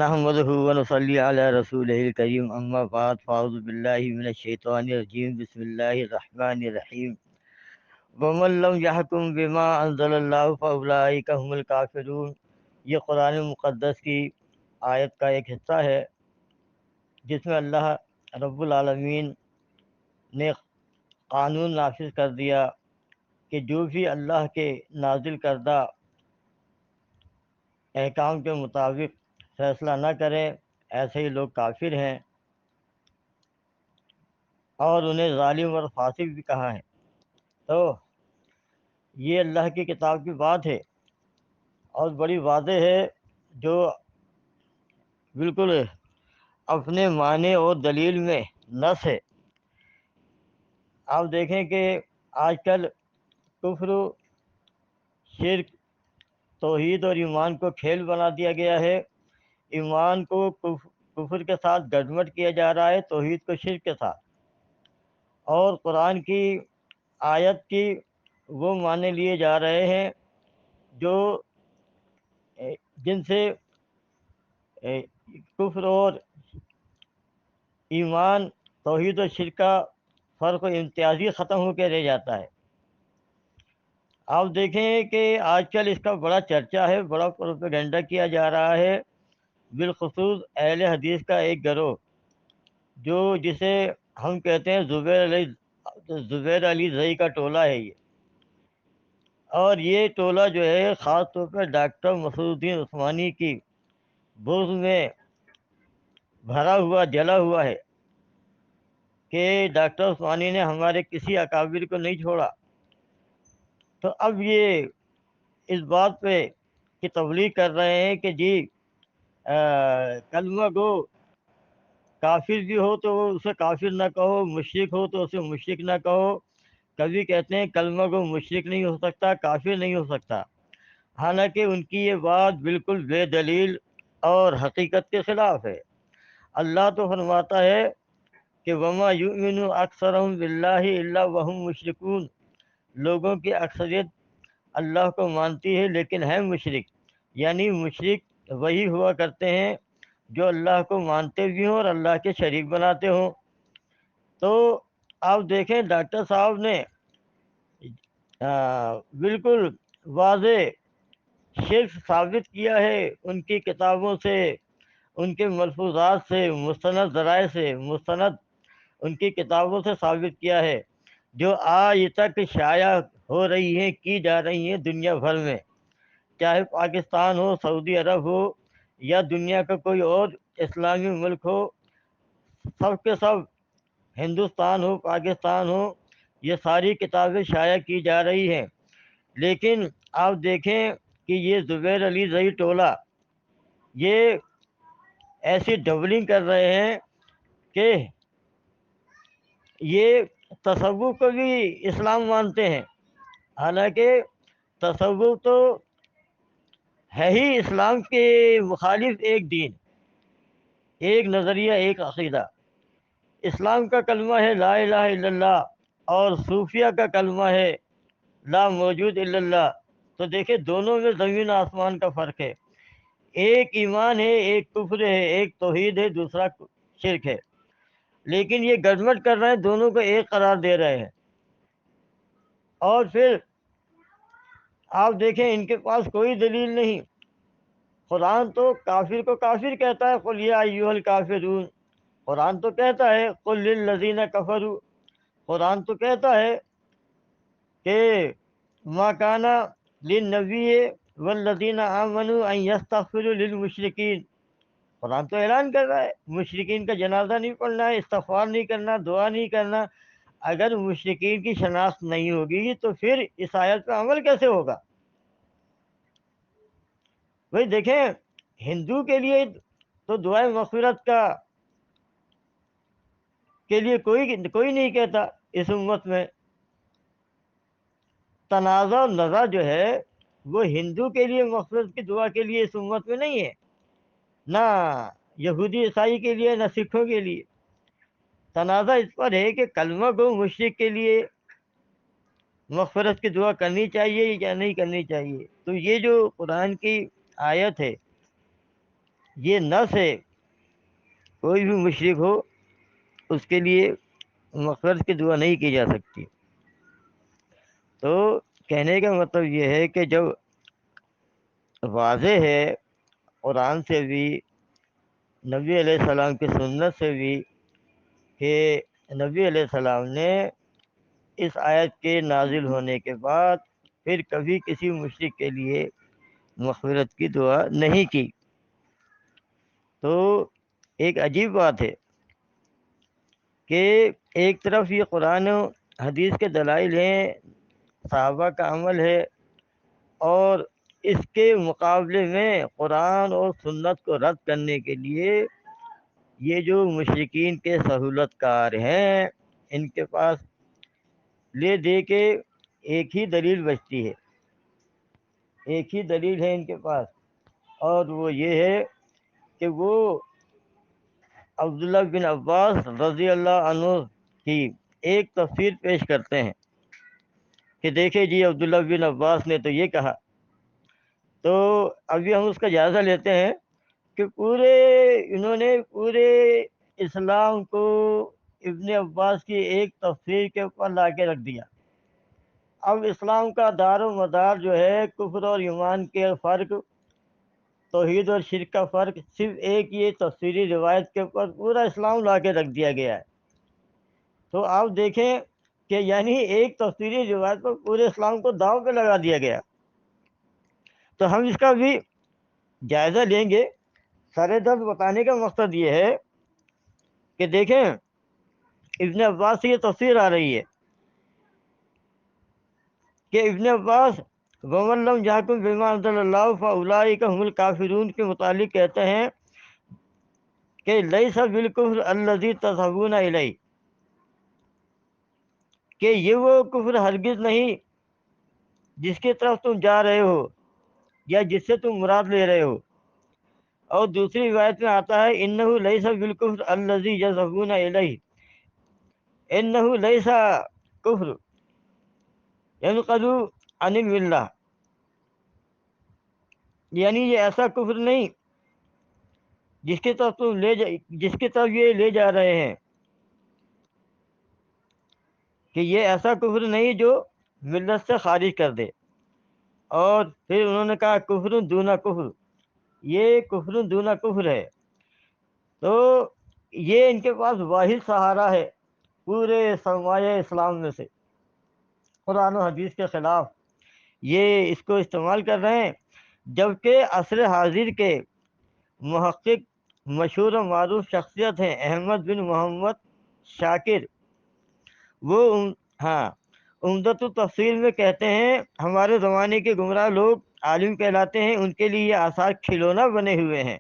نحمده ونصلي على رسوله الكريم اما بعد فاعوذ بالله من الشيطان الرجيم بسم الله الرحمن الرحيم ومن لم يحكم بما انزل الله فاولئك هم الكافرون۔ یہ قرآن مقدس کی آیت کا ایک حصہ ہے جس میں اللہ رب العالمین نے قانون نافذ کر دیا کہ جو بھی اللہ کے نازل کردہ احکام کے مطابق فیصلہ نہ کریں ایسے ہی لوگ کافر ہیں، اور انہیں ظالم اور فاسق بھی کہا ہے۔ تو یہ اللہ کی کتاب کی بات ہے اور بڑی واضح ہے، جو بالکل اپنے معنی اور دلیل میں نص ہے۔ آپ دیکھیں کہ آج کل کفر، شرک، توحید اور ایمان کو کھیل بنا دیا گیا ہے۔ ایمان کو کفر کے ساتھ گڈمٹ کیا جا رہا ہے، توحید کو شرک کے ساتھ، اور قرآن کی آیت کی وہ معنی لیے جا رہے ہیں جو جن سے کفر اور ایمان، توحید و شرک کا فرق و امتیازی ختم ہو کے رہ جاتا ہے۔ آپ دیکھیں کہ آج کل اس کا بڑا چرچا ہے، بڑا پروپیگنڈا کیا جا رہا ہے، بالخصوص اہل حدیث کا ایک گروہ جسے ہم کہتے ہیں زبیر علی زئی کا ٹولہ ہے یہ، اور یہ ٹولہ جو ہے خاص طور پر ڈاکٹر مسعود الدین عثمانی کی بغض میں بھرا ہوا، جلا ہوا ہے کہ ڈاکٹر عثمانی نے ہمارے کسی اکابر کو نہیں چھوڑا۔ تو اب یہ اس بات پہ کی تبلیغ کر رہے ہیں کہ جی کلمہ گو کافر بھی ہو تو اسے کافر نہ کہو، مشرک ہو تو اسے مشرک نہ کہو۔ کبھی کہتے ہیں کلمہ گو مشرک نہیں ہو سکتا، کافر نہیں ہو سکتا، حالانکہ ان کی یہ بات بالکل بے دلیل اور حقیقت کے خلاف ہے۔ اللہ تو فرماتا ہے کہ وما یؤمن اکثرهم باللہ الا وهم مشرکون، لوگوں کی اکثریت اللہ کو مانتی ہے لیکن ہے مشرک، یعنی مشرک وہی ہوا کرتے ہیں جو اللہ کو مانتے بھی ہوں اور اللہ کے شریک بناتے ہوں۔ تو آپ دیکھیں ڈاکٹر صاحب نے بالکل واضح شرک ثابت کیا ہے، ان کی کتابوں سے، ان کے ملفوظات سے، مستند ذرائع سے، مستند ان کی کتابوں سے ثابت کیا ہے، جو آج تک شائع ہو رہی ہیں، کی جا رہی ہیں دنیا بھر میں، چاہے پاکستان ہو، سعودی عرب ہو، یا دنیا کا کوئی اور اسلامی ملک ہو، سب کے سب، ہندوستان ہو، پاکستان ہو، یہ ساری کتابیں شائع کی جا رہی ہیں۔ لیکن آپ دیکھیں کہ یہ زبیر علی زئی ٹولہ یہ ایسی ڈبلنگ کر رہے ہیں کہ یہ تصوف کو بھی اسلام مانتے ہیں، حالانکہ تصوف تو ہے ہی اسلام کے مخالف ایک دین، ایک نظریہ، ایک عقیدہ۔ اسلام کا کلمہ ہے لا الہ الا اللہ، اور صوفیہ کا کلمہ ہے لا موجود الا اللہ۔ تو دیکھیں دونوں میں زمین آسمان کا فرق ہے، ایک ایمان ہے، ایک کفر ہے، ایک توحید ہے، دوسرا شرک ہے، لیکن یہ گڈمٹ کر رہے ہیں، دونوں کو ایک قرار دے رہے ہیں۔ اور پھر آپ دیکھیں ان کے پاس کوئی دلیل نہیں۔ قرآن تو کافر کو کافر کہتا ہے، قل یا ایھا الکافرون، قرآن تو کہتا ہے قل للذین کفروا، قرآن تو کہتا ہے کہ ما کان للنبی والذین آمنوا ان یستغفروا للمشرکین، قرآن تو اعلان کر رہا ہے مشرکین کا جنازہ نہیں پڑھنا ہے، استغفار نہیں کرنا، دعا نہیں کرنا۔ اگر مشرکین کی شناخت نہیں ہوگی تو پھر اس آیت پہ عمل کیسے ہوگا؟ بھائی دیکھیں ہندو کے لیے تو دعائے مغفرت کے لیے کوئی نہیں کہتا اس امت میں۔ تنازع و نزع جو ہے وہ ہندو کے لیے مغفرت کی دعا کے لیے اس امت میں نہیں ہے، نہ یہودی عیسائی کے لیے، نہ سکھوں کے لیے۔ تنازع اس پر ہے کہ کلمہ گو مشرک کے لیے مغفرت کی دعا کرنی چاہیے یا نہیں کرنی چاہیے۔ تو یہ جو قرآن کی آیت ہے یہ نہ سے کوئی بھی مشرک ہو اس کے لیے مغفرت کی دعا نہیں کی جا سکتی۔ تو کہنے کا مطلب یہ ہے کہ جب واضح ہے قرآن سے بھی، نبی علیہ السلام کی سنت سے بھی، کہ نبی علیہ السلام نے اس آیت کے نازل ہونے کے بعد پھر کبھی کسی مشرک کے لیے مغفرت کی دعا نہیں کی، تو ایک عجیب بات ہے کہ ایک طرف یہ قرآن و حدیث کے دلائل ہیں، صحابہ کا عمل ہے، اور اس کے مقابلے میں قرآن اور سنت کو رد کرنے کے لیے یہ جو مشرکین کے سہولت کار ہیں ان کے پاس لے دے کے ایک ہی دلیل بچتی ہے، ایک ہی دلیل ہے ان کے پاس، اور وہ یہ ہے کہ وہ عبداللہ بن عباس رضی اللہ عنہ کی ایک تفسیر پیش کرتے ہیں کہ دیکھیں جی عبداللہ بن عباس نے تو یہ کہا۔ تو ابھی ہم اس کا جائزہ لیتے ہیں کہ انہوں نے پورے اسلام کو ابن عباس کی ایک تفسیر کے اوپر لا کے رکھ دیا۔ اب اسلام کا دار و مدار جو ہے کفر اور ایمان کے فرق، توحید اور شرک کا فرق، صرف ایک یہ تفسیری روایت کے اوپر پورا اسلام لا کے رکھ دیا گیا ہے۔ تو آپ دیکھیں کہ یعنی ایک تفسیری روایت پر پورے اسلام کو داؤ پہ لگا دیا گیا۔ تو ہم اس کا بھی جائزہ لیں گے۔ سر درد بتانے کا مقصد یہ ہے کہ دیکھیں ابن عباس سے یہ تفسیر آ رہی ہے کہ ابن عباس وَمَن لَّمْ يَحْكُم بِمَا أَنزَلَ اللَّهُ فَأُولَٰئِكَ هُمُ الْكَافِرُونَ کے متعلق کہتے ہیں کہ لَيْسَ بِالْكُفْرِ الَّذِي تَذْهَبُونَ إِلَيْهِ، کہ یہ وہ کفر ہرگز نہیں جس کی طرف تم جا رہے ہو یا جس سے تم مراد لے رہے ہو۔ اور دوسری روایت میں آتا ہے اِنَّهُ لَيْسَ بِالْكُفْرِ الَّذِي يَذْهَبُونَ إِلَيْهِ، اِنَّهُ لَيْسَ كُفْرٌ يَنْقَضُ عَنِ الْمِلَّةِ، یعنی یہ ایسا کفر نہیں جس کی طرف جس کی طرف یہ لے جا رہے ہیں، کہ یہ ایسا کفر نہیں جو ملت سے خارج کر دے۔ اور پھر انہوں نے کہا کفر دون کفر، یہ کفر دون کفر ہے۔ تو یہ ان کے پاس واحد سہارا ہے پورے سرمایہ اسلام میں سے، قرآن و حدیث کے خلاف یہ اس کو استعمال کر رہے ہیں، جبکہ عصر حاضر کے محقق مشہور و معروف شخصیت ہیں احمد بن محمد شاکر، وہ ہاں عمدۃ التفسیر میں کہتے ہیں ہمارے زمانے کے گمراہ لوگ عالم کہلاتے ہیں، ان کے لیے یہ آثار کھلونا بنے ہوئے ہیں۔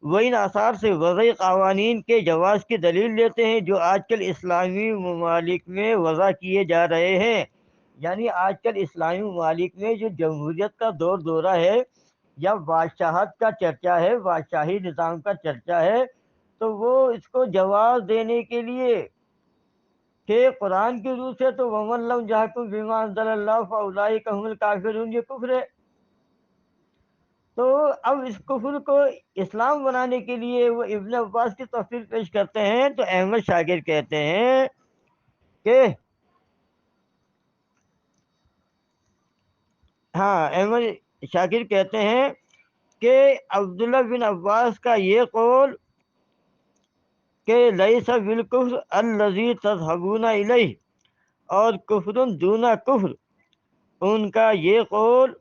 وہ ان آثار سے وضعی قوانین کے جواز کی دلیل لیتے ہیں جو آج کل اسلامی ممالک میں وضع کیے جا رہے ہیں۔ یعنی آج کل اسلامی ممالک میں جو جمہوریت کا دور دورہ ہے یا بادشاہت کا چرچا ہے، بادشاہی نظام کا چرچا ہے، تو وہ اس کو جواز دینے کے لیے کہ قرآن کی روح سے تو وَمَن لَّمْ يَحْكُم بِمَا أَنزَلَ اللَّهُ فَأُولَٰئِكَ هُمُ الْكَافِرُونَ یہ کفر ہے۔ تو اب اس کفر کو اسلام بنانے کے لیے وہ ابن عباس کی تفسیر پیش کرتے ہیں، تو احمد شاکر کہتے ہیں کہ احمد شاکر کہتے ہیں کہ عبداللہ بن عباس کا یہ قول کہ لیس بالکفر الذی تذهبون الیہ اور کفر دون کفر، ان کا یہ قول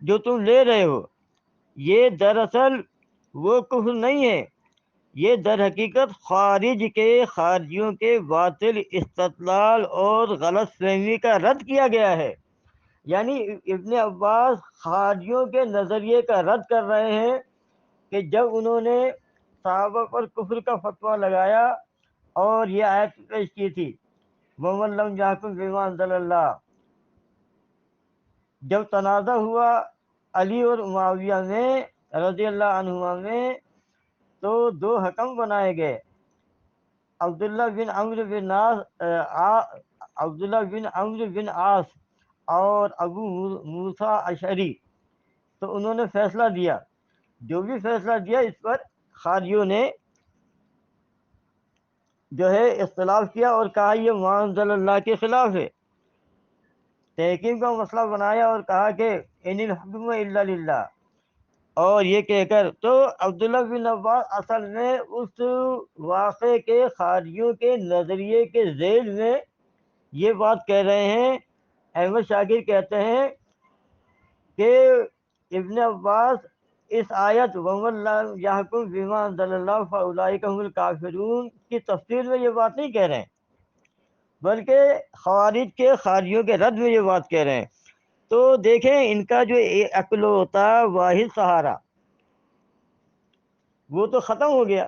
جو تم لے رہے ہو یہ دراصل وہ کفر نہیں ہے، یہ در حقیقت خارج کے خارجیوں کے باطل استدلال اور غلط فہمی کا رد کیا گیا ہے۔ یعنی ابن عباس خارجیوں کے نظریے کا رد کر رہے ہیں کہ جب انہوں نے صحابہ پر کفر کا فتویٰ لگایا اور یہ آیت پیش کی تھی وَمَن لَّمْ يَحْكُم بِمَا أَنزَلَ اللَّهُ، جب تنازع ہوا علی اور معاویہ میں رضی اللہ عنہما میں، تو دو حکم بنائے گئے، عبداللہ بن عمرو بن عاص اور ابو موسیٰ اشعری۔ تو انہوں نے فیصلہ دیا، جو بھی فیصلہ دیا اس پر خاریوں نے جو ہے اختلاف کیا اور کہا یہ ما انزل اللہ کے خلاف ہے، تحکیم کا مسئلہ بنایا اور کہا کہ ان الحکم الا للہ، اور یہ کہہ کر تو عبداللہ بن عباس اصل میں اس واقعے کے خاریوں کے نظریے کے ذیل میں یہ بات کہہ رہے ہیں۔ احمد شاکر کہتے ہیں کہ ابن عباس اس آیت وَمَن لَّمْ يَحْكُم بِمَا أَنزَلَ اللَّهُ فَأُولَٰئِكَ هُمُ الْكَافِرُونَ کی تفسیر میں یہ بات نہیں کہہ رہے ہیں، بلکہ خوارج کے خاریوں کے رد میں یہ بات کہہ رہے ہیں۔ تو دیکھیں ان کا جو اکلوتا واحد سہارا وہ تو ختم ہو گیا۔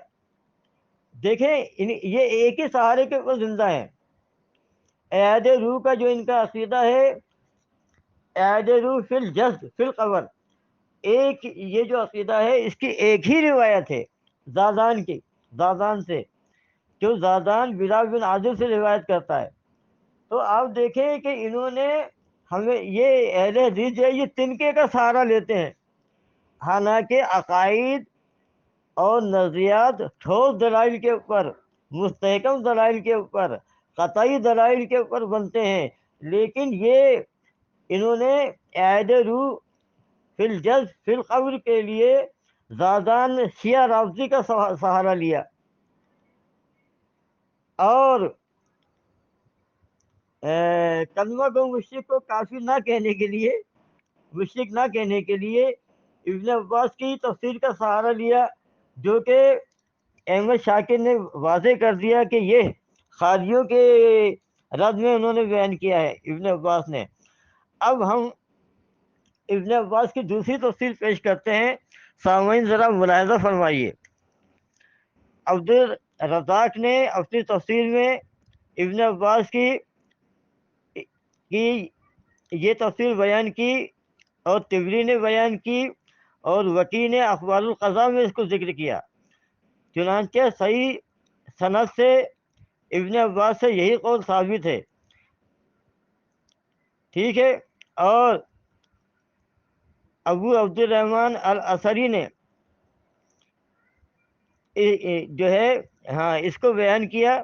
دیکھیں یہ ایک ہی سہارے کے اوپر زندہ ہیں۔ اعادِ روح کا جو ان کا عقیدہ ہے، اعادِ روح فی الجسد فی القبر، ایک یہ جو عقیدہ ہے اس کی ایک ہی روایت ہے زازان کی، زازان سے، جو زازان بلال بن عازب سے روایت کرتا ہے۔ تو آپ دیکھیں کہ انہوں نے ہمیں یہ اہل حدیث جو ہے یہ تنکے کا سہارا لیتے ہیں، حالانکہ عقائد اور نظریات ٹھوس دلائل کے اوپر، مستحکم دلائل کے اوپر، قطعی دلائل کے اوپر بنتے ہیں، لیکن یہ انہوں نے اعادِ روح فی الجسد فی القبر کے لیے زادان شیعہ رافضی کا سہارا لیا، اور کلمہ کو مشرک کو کافر نہ کہنے کے لیے، مشرک نہ کہنے کے لیے ابن عباس کی تفسیر کا سہارا لیا، جو کہ احمد شاکر نے واضح کر دیا کہ یہ خاریوں کے رد میں انہوں نے بیان کیا ہے ابن عباس نے۔ اب ہم ابن عباس کی دوسری تفسیر پیش کرتے ہیں، سامعین ذرا ملاحظہ فرمائیے۔ عبد الرزاق نے اپنی تفسیر میں ابن عباس کی یہ تفسیر بیان کی، اور طبری نے بیان کی، اور وکی نے اخبار القضاء میں اس کو ذکر کیا۔ چنانچہ صحیح سند سے ابن عباس سے یہی قول ثابت ہے، ٹھیک ہے۔ اور ابو عبد الرحمن العصری نے جو ہے ہاں اس کو بیان کیا،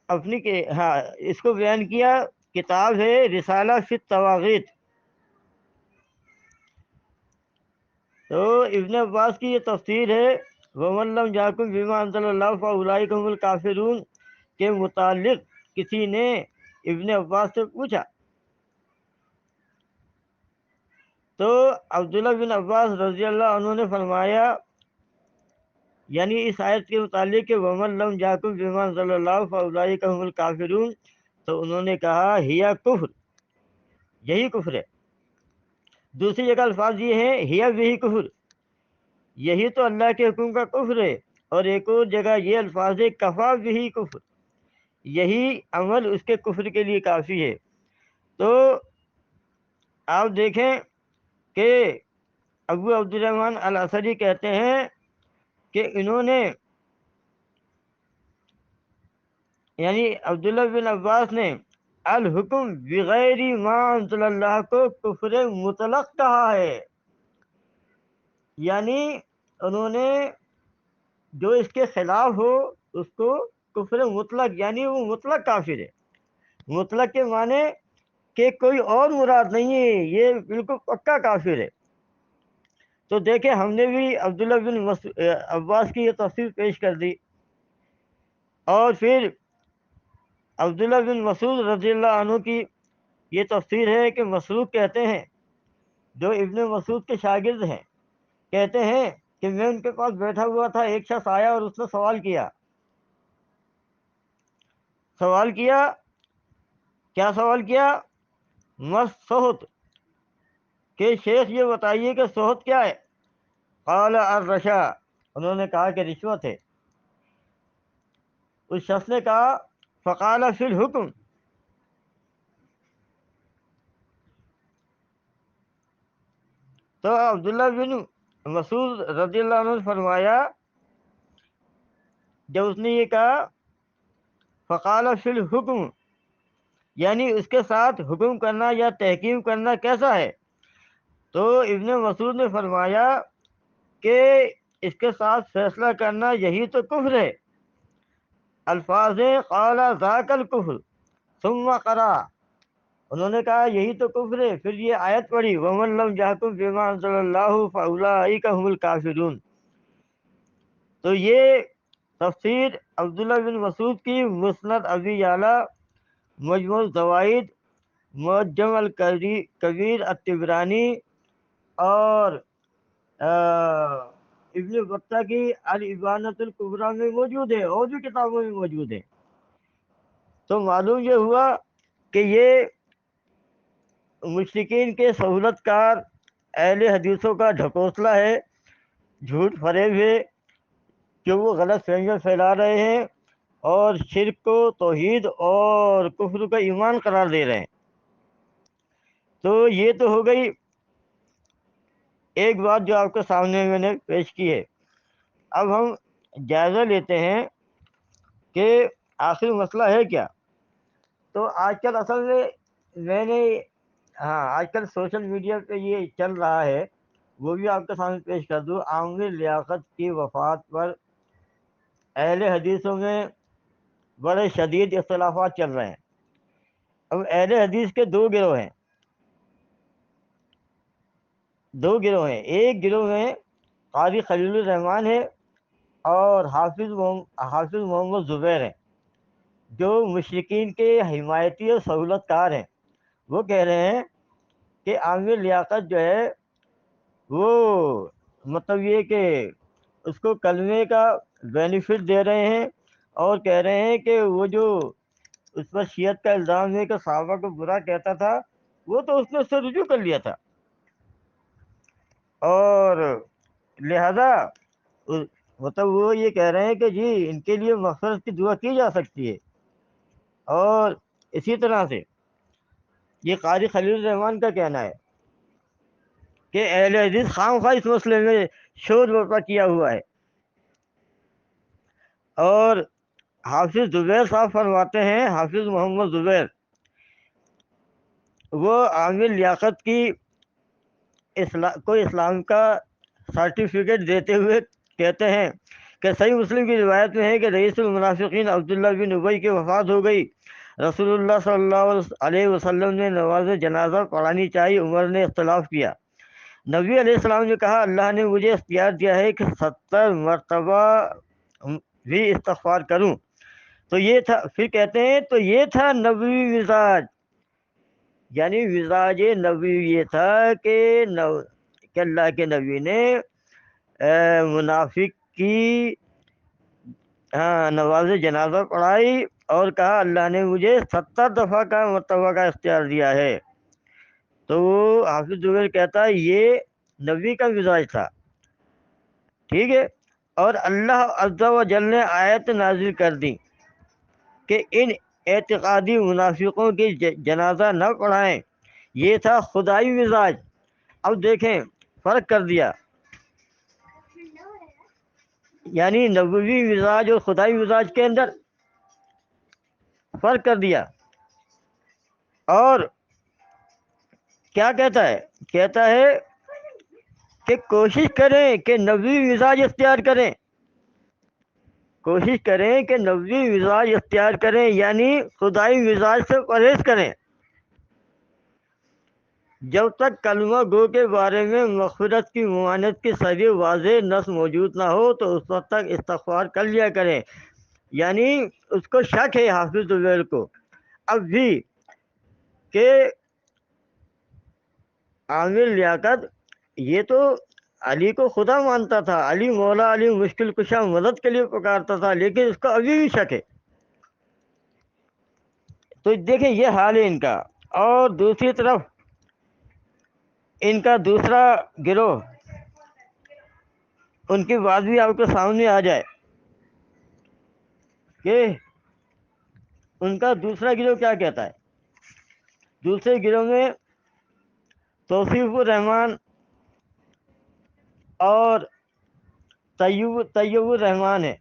اس کو بیان کیا، کتاب ہے رسالہ فی التواغیت۔ تو ابن عباس کی یہ تفسیر ہے وَمَن لَّمْ يَحْكُم بِمَا أَنزَلَ اللَّهُ فَأُولَٰئِكَ هُمُ الْكَافِرُونَ کے متعلق کسی نے ابن عباس سے پوچھا، تو عبداللہ بن عباس رضی اللہ عنہ نے فرمایا، یعنی اس آیت کے متعلق کہ وَمَن لَّمْ يَحْكُم بِمَا أَنزَلَ اللَّهُ فَأُولَٰئِكَ هُمُ الْكَافِرُونَ، تو انہوں نے کہا ہِیَ کفر، یہی کفر ہے۔ دوسری جگہ الفاظ یہ ہیں ہِیَ بِہِ کفر، یہی تو اللہ کے حکم کا کفر ہے، اور ایک اور جگہ یہ الفاظ ہے کفا بِہِ کفر، یہی عمل اس کے کفر کے لیے کافی ہے۔ تو آپ دیکھیں کہ ابو عبد الرحمن العصری کہتے ہیں کہ انہوں نے یعنی عبداللہ بن عباس نے الحکم بغیر ما انزل اللہ کو کفر مطلق کہا ہے، یعنی انہوں نے جو اس کے خلاف ہو اس کو کفر مطلق، یعنی وہ مطلق کافر ہے۔ مطلق کے معنی کہ کوئی اور مراد نہیں ہے، یہ بالکل پکا کافر ہے۔ تو دیکھیں ہم نے بھی عبداللہ بن عباس کی یہ تفسیر پیش کر دی، اور پھر عبداللہ بن مسعود رضی اللہ عنہ کی یہ تفسیر ہے کہ مسروق کہتے ہیں، جو ابن مسعود کے شاگرد ہیں، کہتے ہیں کہ میں ان کے پاس بیٹھا ہوا تھا، ایک شخص آیا اور اس نے سوال کیا کیا سوال کیا؟ مس صحت، کہ شیخ یہ بتائیے کہ صحت کیا ہے؟ قال الرشا، انہوں نے کہا کہ رشوت ہے۔ اس شخص نے کہا فقال فی الحکم، تو عبداللہ بن مسعود رضی اللہ عنہ نے فرمایا، جب اس نے یہ کہا فقال فی الحکم، یعنی اس کے ساتھ حکم کرنا یا تحکیم کرنا کیسا ہے؟ تو ابن مسعود نے فرمایا کہ اس کے ساتھ فیصلہ کرنا یہی تو کفر ہے۔ الفاظ قال ذاک الکفر ثم قرأ، انہوں نے کہا یہی تو کفر ہے، پھر یہ آیت پڑھی ومن لم یحکم بما انزل اللہ فاولئک هم الکافرون۔ تو یہ تفسیر عبداللہ بن مسعود کی مسند ابی یعلا، مجموع الزوائد، معجم الکبیر الطبرانی اور ابن بطہ کی الابانۃ الکبریٰ میں موجود ہے، اور بھی کتابوں میں موجود ہے۔ تو معلوم یہ ہوا کہ یہ مشرکین کے سہولت کار اہل حدیثوں کا ڈھکوسلا ہے، جھوٹ فریب ہے، کہ وہ غلط فہمیاں پھیلا رہے ہیں اور شرک کو توحید اور کفر کا ایمان قرار دے رہے ہیں۔ تو یہ تو ہو گئی ایک بات جو آپ کے سامنے میں نے پیش کی ہے۔ اب ہم جائزہ لیتے ہیں کہ آخر مسئلہ ہے کیا۔ تو آج کل اصل میں نے آج کل سوشل میڈیا پہ یہ چل رہا ہے، وہ بھی آپ کے سامنے پیش کر دوں۔ عامر لیاقت کی وفات پر اہل حدیثوں میں بڑے شدید اختلافات چل رہے ہیں۔ اب اہل حدیث کے دو گروہ ہیں۔ ایک گروہ میں قاضی خلیل الرحمان ہے اور حافظ محمد زبیر ہیں، جو مشرکین کے حمایتی اور سہولت کار ہیں۔ وہ کہہ رہے ہیں کہ عامر لیاقت جو ہے وہ مطلب یہ کہ اس کو کلمے کا بینیفٹ دے رہے ہیں، اور کہہ رہے ہیں کہ وہ جو اس پر شیعت کا الزام ہے کہ صحابہ کو برا کہتا تھا، وہ تو اس نے اس سے رجوع کر لیا تھا، اور لہذا مطلب وہ یہ کہہ رہے ہیں کہ جی ان کے لیے مغفرت کی دعا کی جا سکتی ہے۔ اور اسی طرح سے یہ قاضی خلیل الرحمان کا کہنا ہے کہ اہل حدیث خواہ اس مسئلے میں شور برپا کیا ہوا ہے۔ اور حافظ زبیر صاحب فرماتے ہیں، حافظ محمد زبیر، وہ عامر لیاقت کی اسلام کا سرٹیفکیٹ دیتے ہوئے کہتے ہیں کہ صحیح مسلم کی روایت میں ہے کہ رئیس المنافقین عبداللہ بن ابی کی وفات ہو گئی۔ رسول اللہ صلی اللہ علیہ وسلم نے نماز جنازہ پڑھانی چاہیے، عمر نے اختلاف کیا۔ نبی علیہ السلام نے کہا اللہ نے مجھے اختیار دیا ہے کہ 70 مرتبہ بھی استغفار کروں۔ تو یہ تھا، پھر کہتے ہیں تو یہ تھا نبوی مزاج، یعنی مزاج نبی یہ تھا کہ اللہ کے نبی نے منافق کی نماز جنازہ پڑھائی اور کہا اللہ نے مجھے 70 دفعہ کا مرتبہ کا اختیار دیا ہے۔ تو وہ حافظ زبیر کہتا ہے یہ نبی کا مزاج تھا، ٹھیک ہے۔ اور اللہ عز و جل نے آیت نازل کر دی کہ ان اعتقادی منافقوں کی جنازہ نہ پڑھائیں، یہ تھا خدائی مزاج۔ اب دیکھیں فرق کر دیا، یعنی نبوی مزاج اور خدائی مزاج کے اندر فرق کر دیا۔ اور کیا کہتا ہے؟ کہتا ہے کہ کوشش کریں کہ نبوی مزاج اختیار کریں، کوشش کریں کہ نبوی مزاج اختیار کریں، یعنی خدائی مزاج سے پرہیز کریں۔ جب تک کلمہ گو کے بارے میں مغفرت کی ممانعت کی صریح واضح نص موجود نہ ہو تو اس وقت تک استغفار کر لیا کریں۔ یعنی اس کو شک ہے حافظ زبیر کو اب بھی کہ عامر لیاقت یہ تو علی کو خدا مانتا تھا، علی مولا، علی مشکل کشا، مدد کے لیے پکارتا تھا، لیکن اس کو ابھی بھی شک ہے۔ تو دیکھیں یہ حال ہے ان کا۔ اور دوسری طرف ان کا دوسرا گروہ، ان کی بات بھی آپ کے سامنے آ جائے کہ ان کا دوسرا گروہ کیا کہتا ہے۔ دوسرے گروہ میں توصیف الرحمان اور طیب الرحمان ہے۔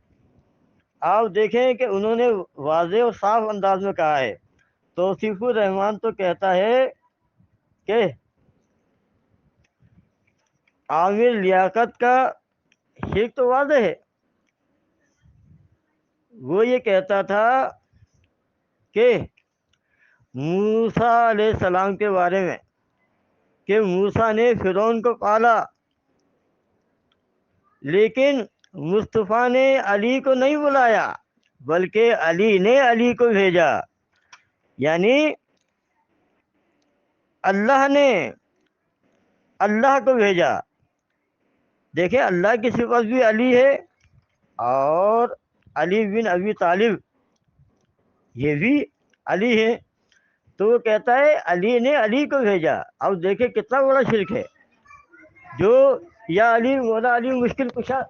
آپ دیکھیں کہ انہوں نے واضح اور صاف انداز میں کہا ہے توصیف الرحمان تو کہتا ہے کہ عامر لیاقت کا شرک تو واضح ہے. وہ یہ کہتا تھا کہ موسیٰ علیہ السلام کے بارے میں کہ موسیٰ نے فرعون کو پالا، لیکن مصطفیٰ نے علی کو نہیں بلایا بلکہ علی نے علی کو بھیجا. یعنی اللہ نے اللہ کو بھیجا. دیکھیں اللہ کی صفت بھی علی ہے، اور علی بن ابی طالب یہ بھی علی ہے. تو وہ کہتا ہے علی نے علی کو بھیجا. اب دیکھیں کتنا بڑا شرک ہے. جو یا علی مولا علی مشکل کشا